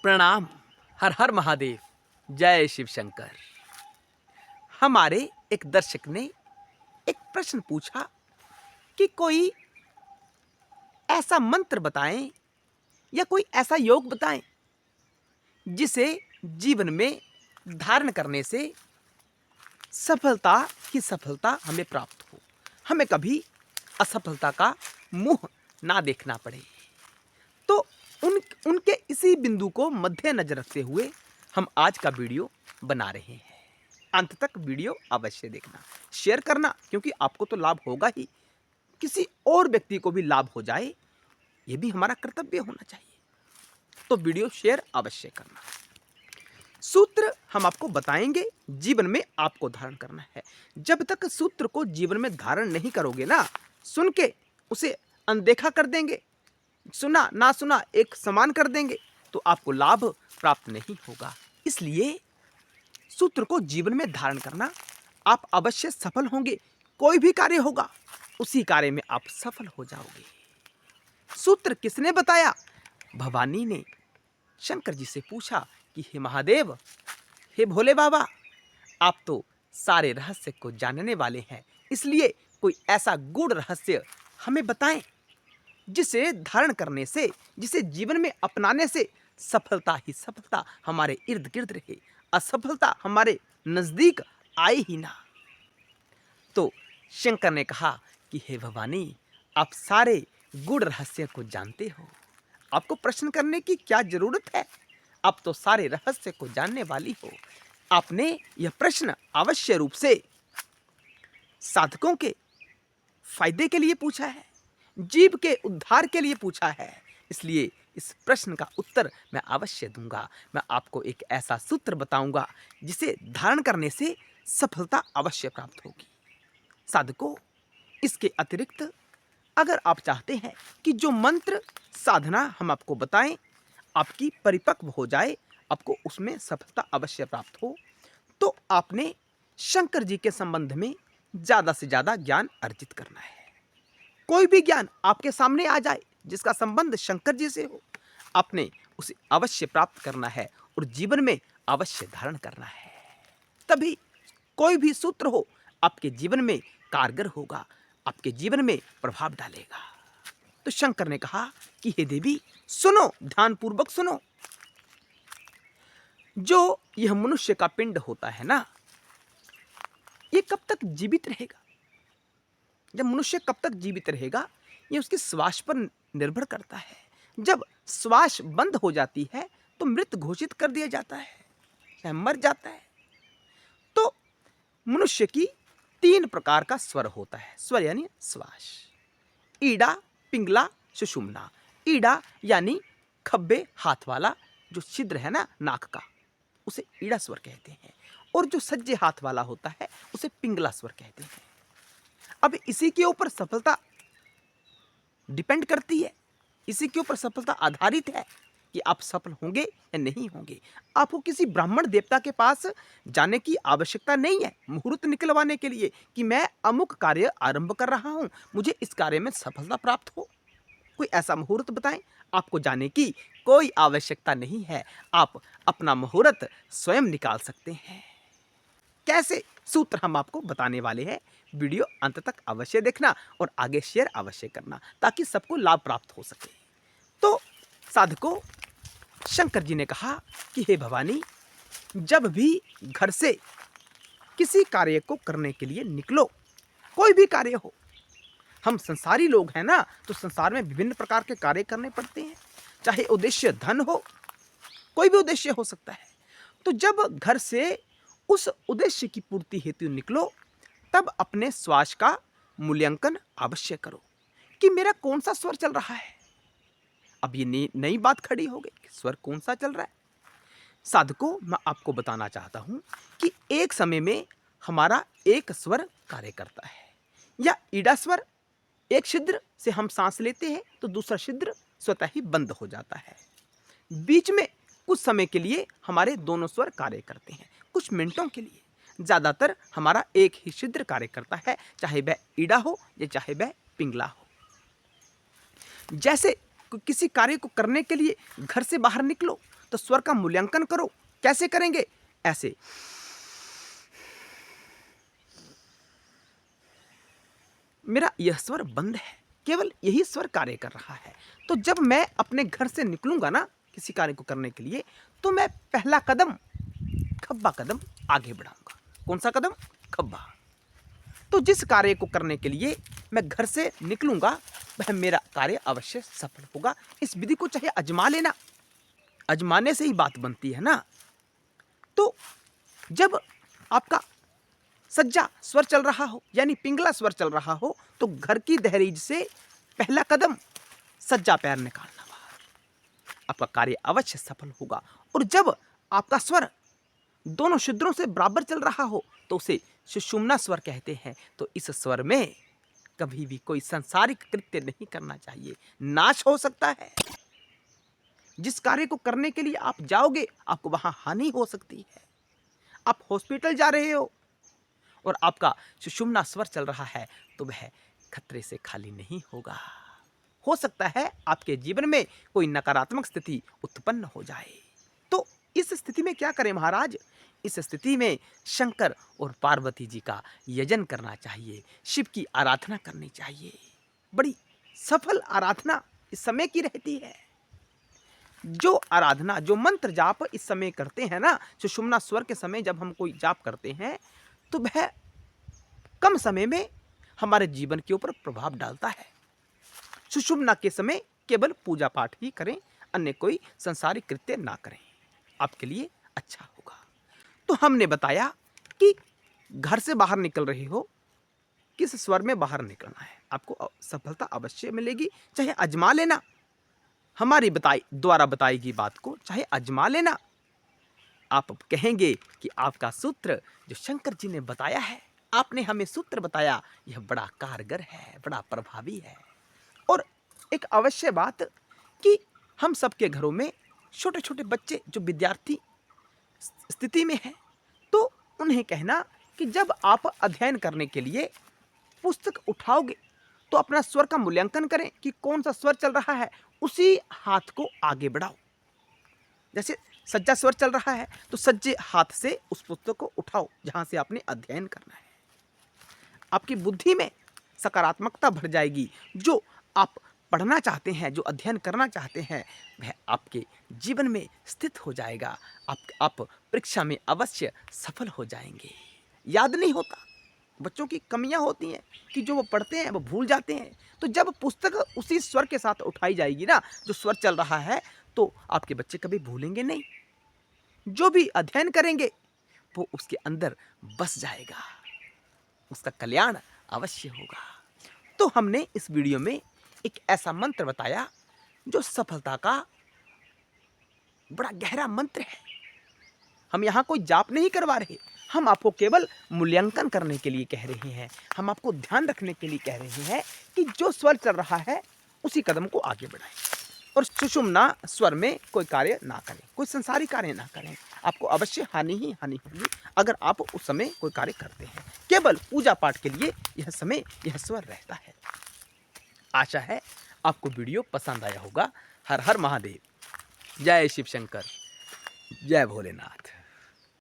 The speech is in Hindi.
प्रणाम। हर हर महादेव। जय शिव शंकर। हमारे एक दर्शक ने एक प्रश्न पूछा कि कोई ऐसा मंत्र बताएं या कोई ऐसा योग बताएं जिसे जीवन में धारण करने से सफलता ही सफलता हमें प्राप्त हो, हमें कभी असफलता का मुंह ना देखना पड़े। तो उनके इसी बिंदु को मद्देनजर रखते हुए हम आज का वीडियो बना रहे हैं। अंत तक वीडियो अवश्य देखना, शेयर करना, क्योंकि आपको तो लाभ होगा ही, किसी और व्यक्ति को भी लाभ हो जाए, यह भी हमारा कर्तव्य होना चाहिए। तो वीडियो शेयर अवश्य करना। सूत्र हम आपको बताएंगे, जीवन में आपको धारण करना है। जब तक सूत्र को जीवन में धारण नहीं करोगे ना, सुन के उसे अनदेखा कर देंगे, सुना ना सुना एक समान कर देंगे, तो आपको लाभ प्राप्त नहीं होगा। इसलिए सूत्र को जीवन में धारण करना, आप अवश्य सफल होंगे। कोई भी कार्य होगा, उसी कार्य में आप सफल हो जाओगे। सूत्र किसने बताया? भवानी ने शंकर जी से पूछा कि हे महादेव, हे भोले बाबा, आप तो सारे रहस्य को जानने वाले हैं, इसलिए कोई ऐसा गूढ़ रहस्य हमें बताएं जिसे धारण करने से, जिसे जीवन में अपनाने से सफलता ही सफलता हमारे इर्द गिर्द रहे, असफलता हमारे नजदीक आए ही ना। तो शंकर ने कहा कि हे भवानी, आप सारे गूढ़ रहस्य को जानते हो, आपको प्रश्न करने की क्या जरूरत है? आप तो सारे रहस्य को जानने वाली हो। आपने यह प्रश्न अवश्य रूप से साधकों के फायदे के लिए पूछा है, जीव के उद्धार के लिए पूछा है, इसलिए इस प्रश्न का उत्तर मैं अवश्य दूंगा। मैं आपको एक ऐसा सूत्र बताऊंगा जिसे धारण करने से सफलता अवश्य प्राप्त होगी। साधकों, इसके अतिरिक्त अगर आप चाहते हैं कि जो मंत्र साधना हम आपको बताएं आपकी परिपक्व हो जाए, आपको उसमें सफलता अवश्य प्राप्त हो, तो आपने शंकर जी के संबंध में ज्यादा से ज्यादा ज्ञान अर्जित करना है। कोई भी ज्ञान आपके सामने आ जाए जिसका संबंध शंकर जी से हो, आपने उसे अवश्य प्राप्त करना है और जीवन में अवश्य धारण करना है। तभी कोई भी सूत्र हो आपके जीवन में कारगर होगा, आपके जीवन में प्रभाव डालेगा। तो शंकर ने कहा कि हे देवी, सुनो, ध्यानपूर्वक सुनो। जो यह मनुष्य का पिंड होता है ना, ये कब तक जीवित रहेगा? जब मनुष्य कब तक जीवित रहेगा, ये उसके श्वास पर निर्भर करता है। जब श्वास बंद हो जाती है तो मृत घोषित कर दिया जाता है, चाहे मर जाता है। तो मनुष्य की 3 प्रकार का स्वर होता है। स्वर यानी श्वास। ईड़ा, पिंगला, सुषुम्ना। ईड़ा यानी खब्बे हाथ वाला जो छिद्र है ना नाक का, उसे ईड़ा स्वर कहते हैं, और जो सज्जे हाथ वाला होता है उसे पिंगला स्वर कहते हैं। अब इसी के ऊपर सफलता डिपेंड करती है, इसी के ऊपर सफलता आधारित है कि आप सफल होंगे या नहीं होंगे। आपको किसी ब्राह्मण देवता के पास जाने की आवश्यकता नहीं है मुहूर्त निकलवाने के लिए कि मैं अमुक कार्य आरंभ कर रहा हूं, मुझे इस कार्य में सफलता प्राप्त हो। कोई ऐसा मुहूर्त बताएं, आपको जाने की कोई आवश्यकता नहीं है। आप अपना मुहूर्त स्वयं निकाल सकते हैं। कैसे? सूत्र हम आपको बताने वाले हैं। वीडियो अंत तक अवश्य देखना और आगे शेयर अवश्य करना ताकि सबको लाभ प्राप्त हो सके। तो साधकों, शंकर जी ने कहा कि हे भवानी, जब भी घर से किसी कार्य को करने के लिए निकलो, कोई भी कार्य हो, हम संसारी लोग हैं ना, तो संसार में विभिन्न प्रकार के कार्य करने पड़ते हैं, चाहे उद्देश्य धन हो, कोई भी उद्देश्य हो सकता है। तो जब घर से उस उद्देश्य की पूर्ति हेतु निकलो, तब अपने श्वास का मूल्यांकन अवश्य करो कि मेरा कौन सा स्वर चल रहा है। अब ये नई बात खड़ी हो गई कि स्वर कौन सा चल रहा है। साधकों, मैं आपको बताना चाहता हूं कि एक समय में हमारा एक स्वर कार्य करता है, या ईड़ा स्वर, एक छिद्र से हम सांस लेते हैं तो दूसरा छिद्र स्वतः ही बंद हो जाता है। बीच में कुछ समय के लिए हमारे दोनों स्वर कार्य करते हैं, कुछ मिनटों के लिए। ज्यादातर हमारा एक ही छिद्र कार्य करता है, चाहे वह ईड़ा हो या चाहे वह पिंगला हो। जैसे किसी कार्य को करने के लिए घर से बाहर निकलो तो स्वर का मूल्यांकन करो। कैसे करेंगे? ऐसे। मेरा यह स्वर बंद है, केवल यही स्वर कार्य कर रहा है। तो जब मैं अपने घर से निकलूंगा ना किसी कार्य को करने के लिए, तो मैं पहला कदम, खब्बा कदम आगे बढ़ाऊंगा। कौन सा कदम? खब्बा। तो जिस कार्य को करने के लिए मैं घर से निकलूंगा, वह मेरा कार्य अवश्य सफल होगा। इस विधि को चाहे आजमा लेना, आजमाने से ही बात बनती है ना। तो जब आपका सज्जा स्वर चल रहा हो, यानी पिंगला स्वर चल रहा हो, तो घर की दहलीज से पहला कदम सज्जा पैर निकालना बाहर, आपका कार्य अवश्य सफल होगा। और जब आपका स्वर दोनों शुद्रों से बराबर चल रहा हो, तो उसे सुषुम्ना स्वर कहते हैं। तो इस स्वर में कभी भी कोई सांसारिक कृत्य नहीं करना चाहिए, नाश हो सकता है। जिस कार्य को करने के लिए आप जाओगे, आपको वहां हानि हो सकती है। आप हॉस्पिटल जा रहे हो और आपका सुषुम्ना स्वर चल रहा है, तो वह खतरे से खाली नहीं होगा। हो सकता है आपके जीवन में कोई नकारात्मक स्थिति उत्पन्न हो जाए। तो इस स्थिति में क्या करें महाराज? इस स्थिति में शंकर और पार्वती जी का यजन करना चाहिए, शिव की आराधना करनी चाहिए। बड़ी सफल आराधना इस समय की रहती है। जो आराधना, जो मंत्र जाप इस समय करते हैं ना, सुषुम्ना स्वर के समय जब हम कोई जाप करते हैं, तो वह कम समय में हमारे जीवन के ऊपर प्रभाव डालता है। सुषुम्ना के समय केवल पूजा पाठ ही करें, अन्य कोई संसारिक कृत्य ना करें, आपके लिए अच्छा होगा। तो हमने बताया कि घर से बाहर निकल रहे हो, किस स्वर में बाहर निकलना है, आपको सफलता अवश्य मिलेगी। चाहे आजमा लेना, हमारी द्वारा बताई गई बात को चाहे आजमा लेना। आप कहेंगे कि आपका सूत्र जो शंकर जी ने बताया है, आपने हमें सूत्र बताया, यह बड़ा कारगर है, बड़ा प्रभावी है। और एक अवश्य बात कि हम सबके घरों में छोटे छोटे बच्चे जो विद्यार्थी स्थिति में हैं, तो उन्हें कहना कि जब आप अध्ययन करने के लिए पुस्तक उठाओगे, तो अपना स्वर का मूल्यांकन करें कि कौन सा स्वर चल रहा है, उसी हाथ को आगे बढ़ाओ। जैसे सज्जा स्वर चल रहा है, तो सज्जे हाथ से उस पुस्तक को उठाओ जहां से आपने अध्ययन करना है। आपकी बुद्धि में सकारात्मकता भर जाएगी। जो आप पढ़ना चाहते हैं, जो अध्ययन करना चाहते हैं, वह आपके जीवन में स्थित हो जाएगा। आप परीक्षा में अवश्य सफल हो जाएंगे। याद नहीं होता, बच्चों की कमियां होती हैं कि जो वो पढ़ते हैं वो भूल जाते हैं। तो जब पुस्तक उसी स्वर के साथ उठाई जाएगी ना, जो स्वर चल रहा है, तो आपके बच्चे कभी भूलेंगे नहीं। जो भी अध्ययन करेंगे वो उसके अंदर बस जाएगा, उसका कल्याण अवश्य होगा। तो हमने इस वीडियो में एक ऐसा मंत्र बताया जो सफलता का बड़ा गहरा मंत्र है। हम यहाँ कोई जाप नहीं करवा रहे, हम आपको केवल मूल्यांकन करने के लिए कह रहे हैं। हम आपको ध्यान रखने के लिए कह रहे हैं कि जो स्वर चल रहा है उसी कदम को आगे बढ़ाएं और सुषुम्ना स्वर में कोई कार्य ना करें, कोई संसारी कार्य ना करें। आपको अवश्य हानि ही हानि होगी अगर आप उस समय कोई कार्य करते हैं। केवल पूजा पाठ के लिए यह समय, यह स्वर रहता है। आशा है आपको वीडियो पसंद आया होगा। हर हर महादेव। जय शिव शंकर, जय भोलेनाथ।